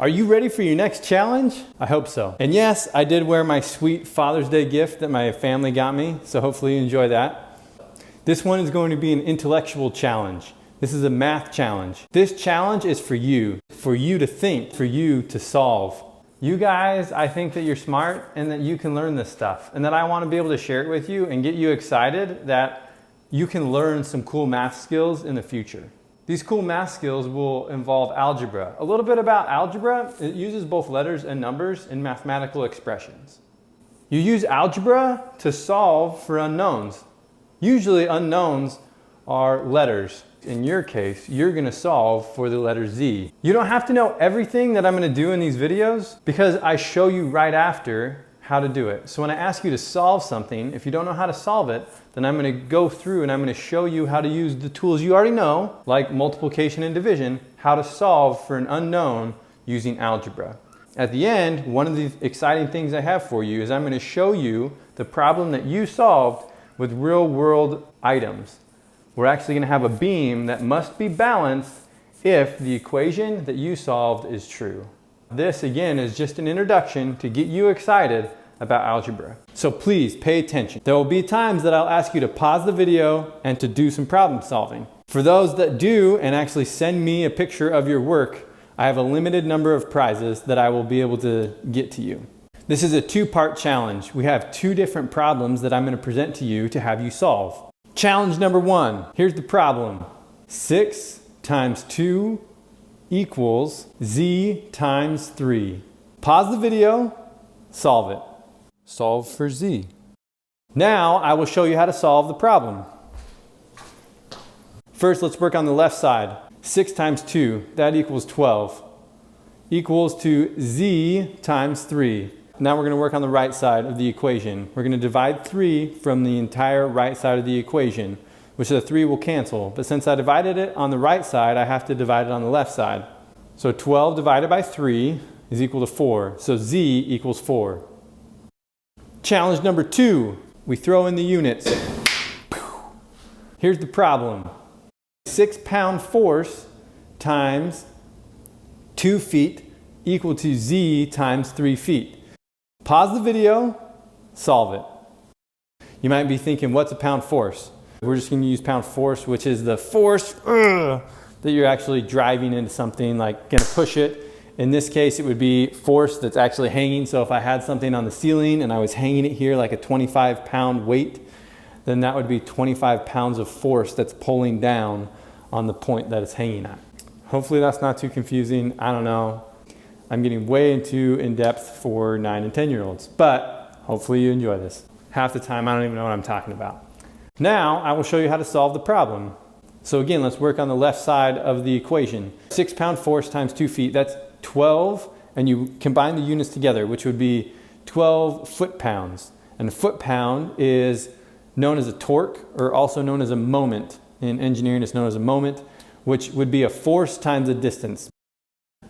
Are you ready for your next challenge? I hope so. And yes, I did wear my sweet Father's Day gift that my family got me, so hopefully you enjoy that. This one is going to be an intellectual challenge. This is a math challenge. This challenge is for you to think, for you to solve. You guys, I think that you're smart and that you can learn this stuff, and that I want to be able to share it with you and get you excited that you can learn some cool math skills in the future. These cool math skills will involve algebra. A little bit about algebra, it uses both letters and numbers in mathematical expressions. You use algebra to solve for unknowns. Usually unknowns are letters. In your case, you're gonna solve for the letter Z. You don't have to know everything that I'm gonna do in these videos because I show you right after how to do it. So when I ask you to solve something, if you don't know how to solve it, then I'm going to go through and I'm going to show you how to use the tools you already know, like multiplication and division, how to solve for an unknown using algebra. At the end, one of the exciting things I have for you is I'm going to show you the problem that you solved with real world items. We're actually going to have a beam that must be balanced if the equation that you solved is true. This again is just an introduction to get you excited about algebra. So please pay attention. There will be times that I'll ask you to pause the video and to do some problem solving. For those that do and actually send me a picture of your work, I have a limited number of prizes that I will be able to get to you. This is a two-part challenge. We have two different problems that I'm going to present to you to have you solve. Challenge number one. Here's the problem. 6 times 2 equals Z times 3. Pause the video, solve it. Solve for Z. Now I will show you how to solve the problem. First, let's work on the left side. 6 times 2, that equals 12. Equals to Z times 3. Now we're going to work on the right side of the equation. We're going to divide 3 from the entire right side of the equation, which the 3 will cancel. But since I divided it on the right side, I have to divide it on the left side. So 12 divided by 3 is equal to 4. So Z equals 4. Challenge number 2. We throw in the units. Here's the problem. 6-pound force times 2 feet equal to Z times 3 feet. Pause the video, solve it. You might be thinking, what's a pound force? We're just going to use pound force, which is the force that you're actually driving into something, like going to push it. In this case, it would be force that's actually hanging. So if I had something on the ceiling and I was hanging it here like a 25-pound weight, then that would be 25 pounds of force that's pulling down on the point that it's hanging at. Hopefully that's not too confusing. I don't know. I'm getting way too in-depth for 9 and 10-year-olds, but hopefully you enjoy this. Half the time, I don't even know what I'm talking about. Now, I will show you how to solve the problem. So again, let's work on the left side of the equation. 6-pound force times 2 feet, that's 12, and you combine the units together, which would be 12 foot-pounds. And a foot-pound is known as a torque, or also known as a moment. In engineering, it's known as a moment, which would be a force times a distance.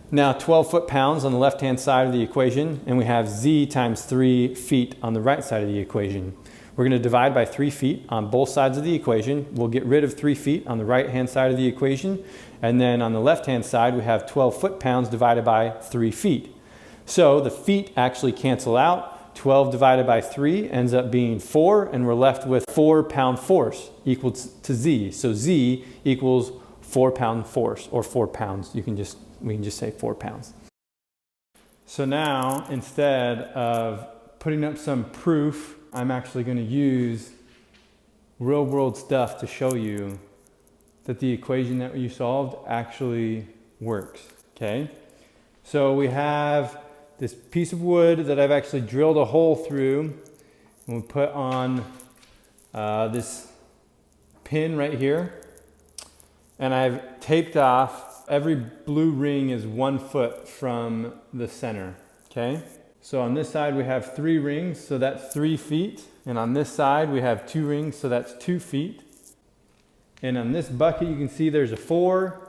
Now 12 foot-pounds on the left-hand side of the equation, and we have Z times 3 feet on the right side of the equation. We're going to divide by 3 feet on both sides of the equation. We'll get rid of 3 feet on the right-hand side of the equation, and then on the left-hand side we have 12 foot-pounds divided by 3 feet. So the feet actually cancel out. 12 divided by 3 ends up being 4, and we're left with 4-pound force equal to Z. So Z equals 4-pound force, or 4 pounds. We can just say 4 pounds. So now, instead of putting up some proof, I'm actually going to use real world stuff to show you that the equation that you solved actually works. Okay? So we have this piece of wood that I've actually drilled a hole through, and we put on this pin right here, and I've taped off. Every blue ring is 1 foot from the center. Okay? So on this side we have 3 rings, so that's 3 feet. And on this side we have 2 rings, so that's 2 feet. And on this bucket you can see there's a 4.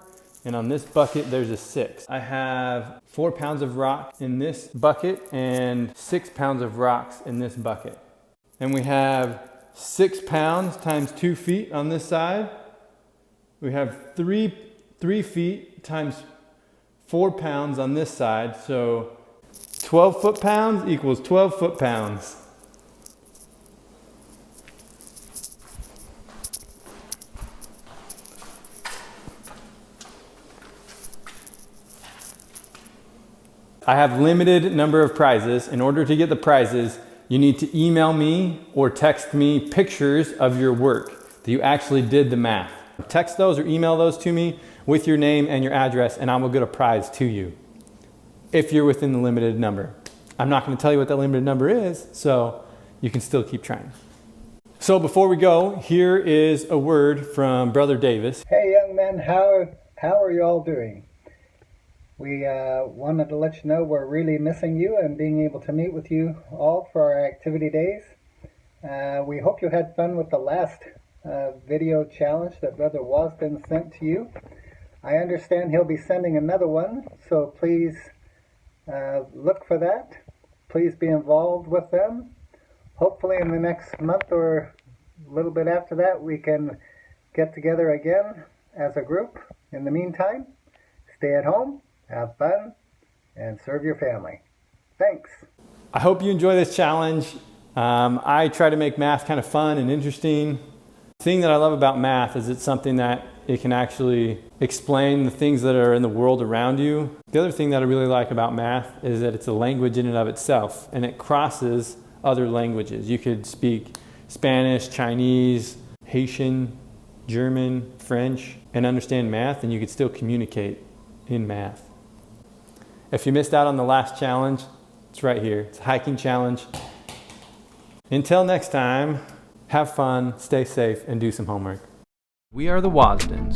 And on this bucket there's a 6. I have 4 pounds of rock in this bucket and 6 pounds of rocks in this bucket. And we have 6 pounds times 2 feet on this side. We have 3 feet times 4 pounds on this side, so 12 foot-pounds equals 12 foot-pounds. I have limited number of prizes. In order to get the prizes, you need to email me or text me pictures of your work that you actually did the math. Text those or email those to me with your name and your address, and I will get a prize to you if you're within the limited number. I'm not going to tell you what that limited number is, so you can still keep trying. So before we go, here is a word from Brother Davis. Hey young men, how are you all doing? We wanted to let you know we're really missing you and being able to meet with you all for our activity days. We hope you had fun with the last video challenge that Brother Wasden sent to you. I understand he'll be sending another one, so please look for that. Please be involved with them. Hopefully in the next month or a little bit after that we can get together again as a group. In the meantime, stay at home, have fun, and serve your family. Thanks. I hope you enjoy this challenge. I try to make math kind of fun and interesting. The thing that I love about math is it's something that it can actually explain the things that are in the world around you. The other thing that I really like about math is that it's a language in and of itself, and it crosses other languages. You could speak Spanish, Chinese, Haitian, German, French, and understand math, and you could still communicate in math. If you missed out on the last challenge, it's right here. It's a hiking challenge. Until next time, have fun, stay safe, and do some homework. We are the Wasdens.